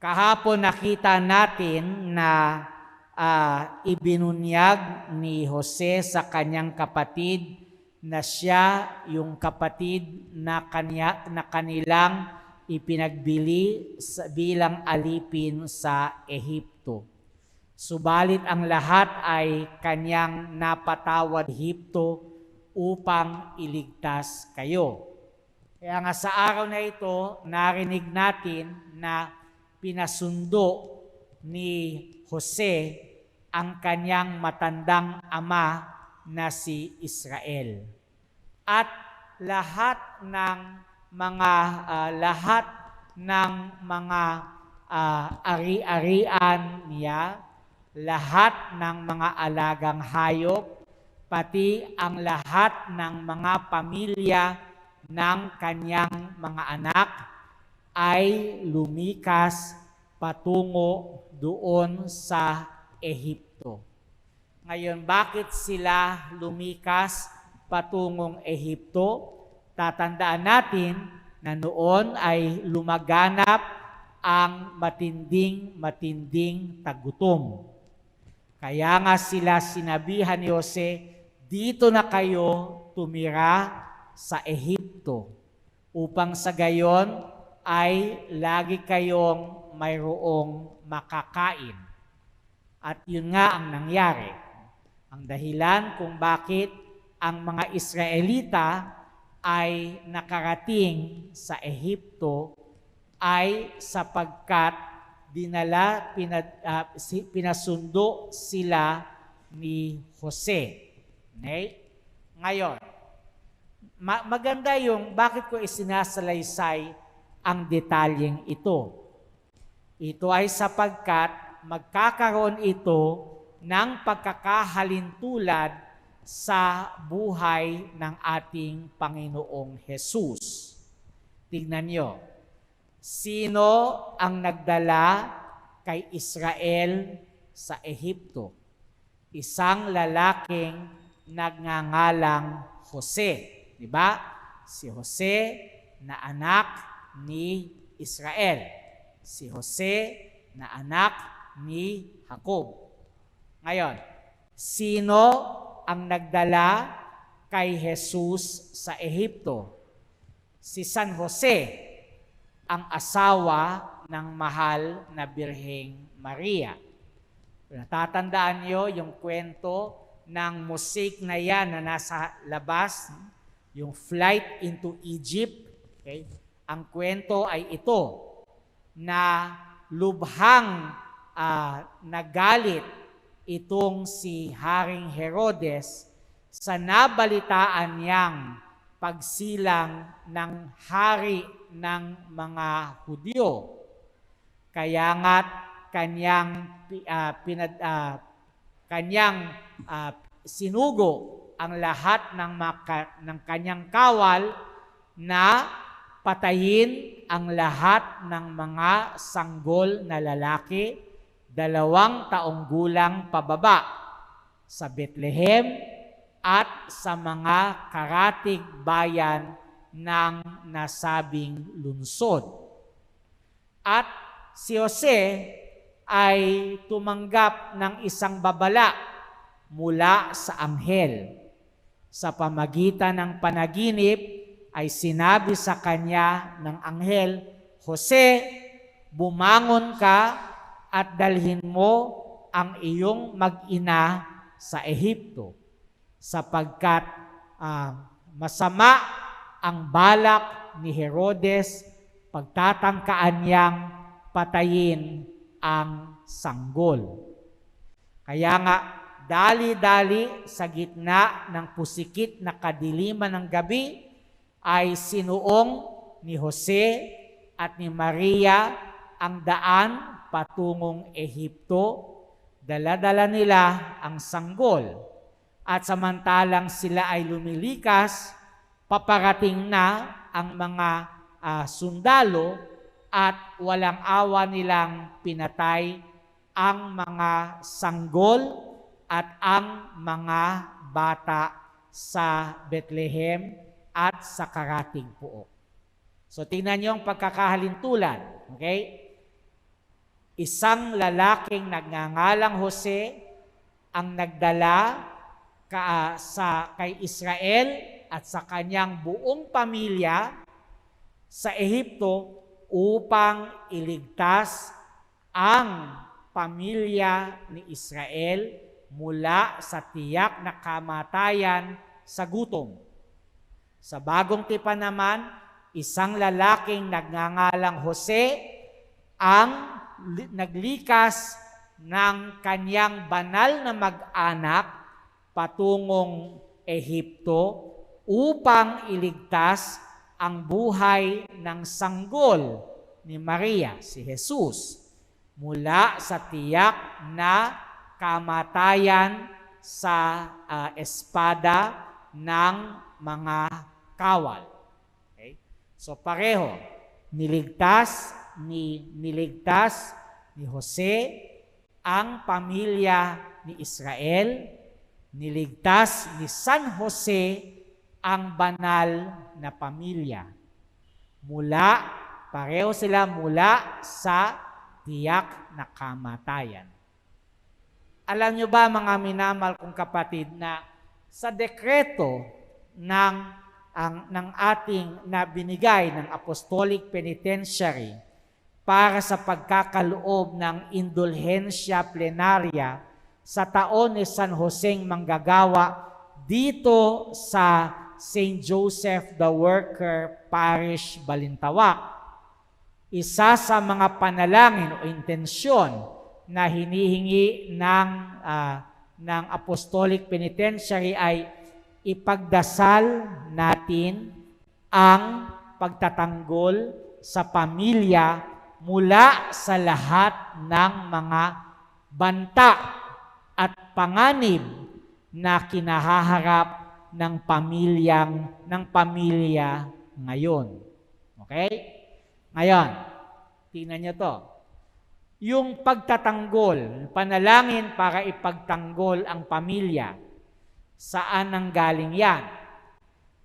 Kahapon nakita natin na ibinunyag ni Jose sa kanyang kapatid na siya yung kapatid na kanilang ipinagbili bilang alipin sa Ehipto. Subalit ang lahat ay kanyang napatawad Ehipto upang iligtas kayo. Kaya nga sa araw na ito, narinig natin na pinasundo ni Jose ang kanyang matandang ama na si Israel. At lahat ng mga ari-arian niya, lahat ng mga alagang hayop, pati ang lahat ng mga pamilya ng kanyang mga anak ay lumikas patungo doon sa Ehipto. Ngayon, bakit sila lumikas patungong Ehipto? Tatandaan natin na noon ay lumaganap ang matinding tagutom. Kaya nga sila sinabihan ni Jose, dito na kayo tumira sa Ehipto upang sa gayon ay lagi kayong mayroong makakain. At yun nga ang nangyari. Ang dahilan kung bakit ang mga Israelita ay nakarating sa Ehipto ay sapagkat pinasundo sila ni Jose. Okay? Ngayon, maganda yung bakit ko isinasalaysay ang detalyeng ito. Ito ay sapagkat magkakaroon ito ng pagkakahalintulad sa buhay ng ating Panginoong Jesus. Tingnan nyo, sino ang nagdala kay Israel sa Ehipto? Isang lalaking nagngangalang Jose. Diba? Si Jose na anak ni Israel. Si Jose na anak ni Jacob. Ngayon, sino ang nagdala kay Jesus sa Ehipto? Si San Jose, ang asawa ng mahal na Birheng Maria. Natatandaan niyo yung kwento ng mosaic na yan na nasa labas, yung Flight into Egypt. Okay? Ang kwento ay ito, na lubhang nagalit itong si Haring Herodes sa nabalitaan niyang pagsilang ng hari ng mga Hudyo. Kaya nga kanyang sinugo ang lahat ng kanyang kawal na patayin ang lahat ng mga sanggol na lalaki 2 taong gulang pababa sa Bethlehem at sa mga karatig bayan ng nasabing lungsod. At si Jose ay tumanggap ng isang babala mula sa anghel. Sa pamagitan ng panaginip ay sinabi sa kanya ng anghel, Jose, bumangon ka at dalhin mo ang iyong mag-ina sa Ehipto, sapagkat masama ang balak ni Herodes, pagtatangkaan niyang patayin ang sanggol. Kaya nga, dali-dali sa gitna ng pusikit na kadiliman ng gabi, ay sinuong ni Jose at ni Maria ang daan patungong Ehipto. Dala-dala nila ang sanggol. At samantalang sila ay lumilikas, paparating na ang mga sundalo at walang awa nilang pinatay ang mga sanggol at ang mga bata sa Bethlehem at sa karatig puok. So tingnan niyo ang pagkakahalintulad. Okay? Isang lalaking nagngangalang Jose ang nagdala kay Israel at sa kanyang buong pamilya sa Ehipto upang iligtas ang pamilya ni Israel mula sa tiyak na kamatayan sa gutom. Sa Bagong Tipan naman, isang lalaking nagngangalang Jose ang naglikas ng kanyang banal na mag-anak patungong Ehipto upang iligtas ang buhay ng sanggol ni Maria, si Jesus, mula sa tiyak na kamatayan sa espada ng mga kawal. Okay? So pareho, niligtas ni Jose ang pamilya ni Israel, niligtas ni San Jose ang banal na pamilya. Pareho sila mula sa tiyak na kamatayan. Alam nyo ba mga minamahal kong kapatid na sa dekreto ng ating na binigay ng Apostolic Penitentiary para sa pagkakaloob ng indulhensya plenarya sa taon ni San Joseng Manggagawa dito sa St. Joseph the Worker Parish, Balintawak. Isa sa mga panalangin o intensyon na hinihingi ng Apostolic Penitentiary ay ipagdasal natin ang pagtatanggol sa pamilya mula sa lahat ng mga banta at panganib na kinahaharap ng pamilya ngayon. Okay? Ngayon, tingnan nyo to. Yung pagtatanggol, panalangin para ipagtanggol ang pamilya, saan nanggaling yan?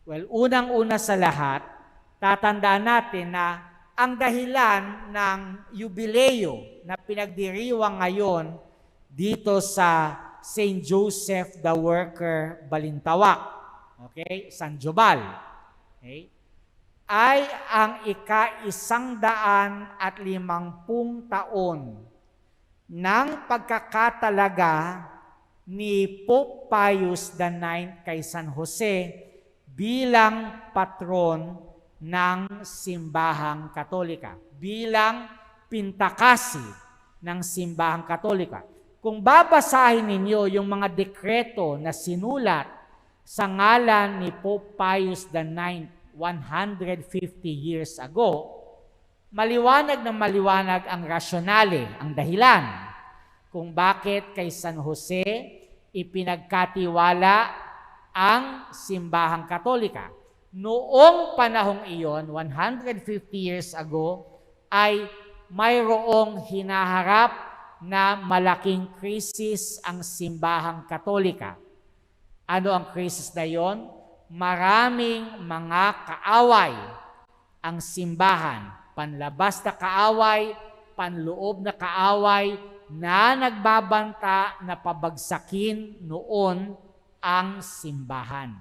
Well, unang-una sa lahat, tatandaan natin na ang dahilan ng yubileo na pinagdiriwang ngayon dito sa St. Joseph the Worker, Balintawak, okay? San Jobal, okay? Ay ang ika-150 taon ng pagkakatalaga ni Pope Pius IX kay San Jose bilang patron ng Simbahang Katolika, bilang pintakasi ng Simbahang Katolika. Kung babasahin ninyo yung mga dekreto na sinulat sa ngalan ni Pope Pius IX 150 years ago, maliwanag na maliwanag ang rasyonale, ang dahilan kung bakit kay San Jose ipinagkatiwala ang Simbahang Katolika. Noong panahong iyon, 150 years ago, ay mayroong hinaharap na malaking krisis ang Simbahang Katolika. Ano ang krisis na iyon? Maraming mga kaaway ang simbahan. Panlabas na kaaway, panloob na kaaway na nagbabanta na pabagsakin noon ang simbahan.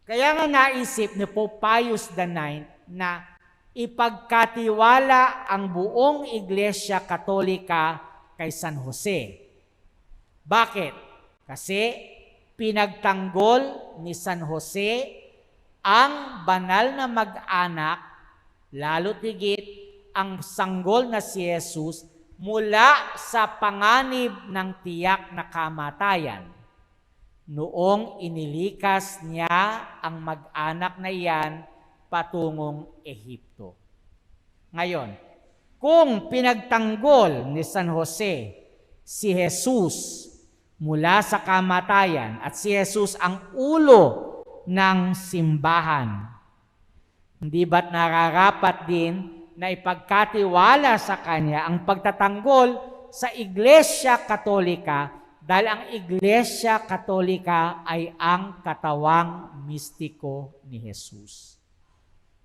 Kaya nga naisip ni Pope Pius IX na ipagkatiwala ang buong Iglesia Katolika kay San Jose. Bakit? Kasi pinagtanggol ni San Jose ang banal na mag-anak, lalo tigit ang sanggol na si Jesus mula sa panganib ng tiyak na kamatayan. Noong inilikas niya ang mag-anak na iyan patungong Ehipto. Ngayon, kung pinagtanggol ni San Jose si Jesus mula sa kamatayan at si Jesus ang ulo ng simbahan, hindi ba't nararapat din na ipagkatiwala sa Kanya ang pagtatanggol sa Iglesia Katolika dahil ang Iglesia Katolika ay ang katawang mistiko ni Jesus.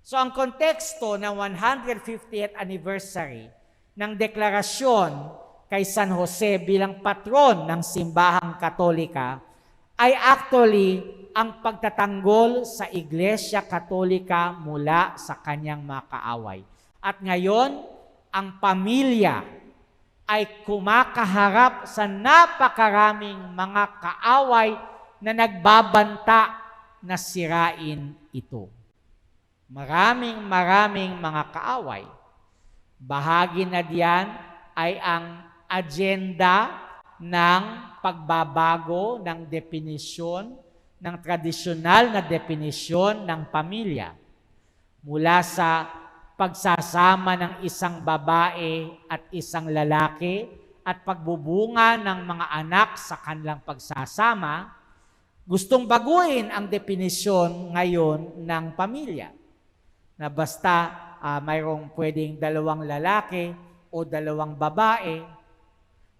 So ang konteksto ng 150th anniversary ng deklarasyon kay San Jose bilang patron ng simbahang Katolika ay actually ang pagtatanggol sa Iglesia Katolika mula sa kanyang mga kaaway. At ngayon, ang pamilya ay kumakaharap sa napakaraming mga kaaway na nagbabanta na sirain ito. Maraming mga kaaway. Bahagi na diyan ay ang agenda ng pagbabago ng definisyon, ng tradisyonal na definisyon ng pamilya. Mula sa pagsasama ng isang babae at isang lalaki at pagbubunga ng mga anak sa kanilang pagsasama, gustong baguhin ang definisyon ngayon ng pamilya. Na basta mayroong pwedeng 2 lalaki o 2 babae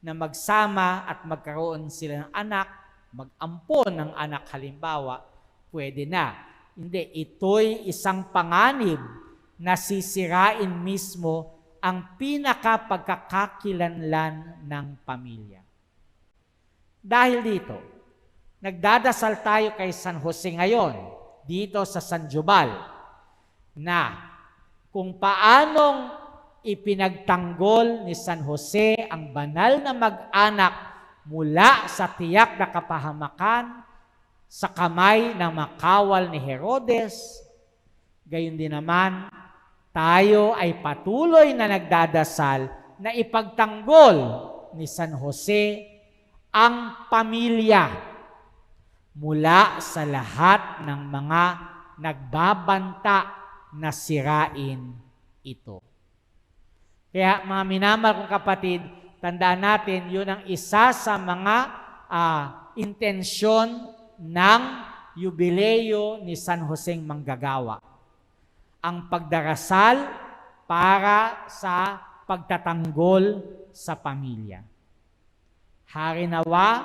na magsama at magkaroon sila ng anak, mag-ampon ng anak halimbawa, pwede na. Hindi, ito'y isang panganib na sisirain mismo ang pinakapagkakakilanlan ng pamilya. Dahil dito, nagdadasal tayo kay San Jose ngayon, dito sa San Jubal, na kung paanong ipinagtanggol ni San Jose ang banal na mag-anak mula sa tiyak na kapahamakan sa kamay ng makawal ni Herodes, gayon din naman, tayo ay patuloy na nagdadasal na ipagtanggol ni San Jose ang pamilya mula sa lahat ng mga nagbabanta na sirain ito. Kaya mga minamahal kong kapatid, tandaan natin, yun ang isa sa mga intensyon ng yubileo ni San Joseng Manggagawa. Ang pagdarasal para sa pagtatanggol sa pamilya. Hari nawa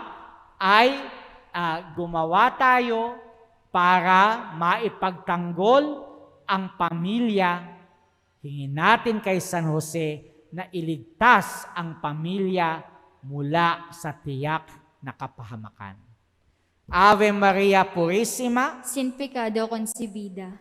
ay gumawa tayo para maipagtanggol ang pamilya. Hingin natin kay San Jose na iligtas ang pamilya mula sa tiyak na kapahamakan. Ave Maria Purísima, sin pecado concebida.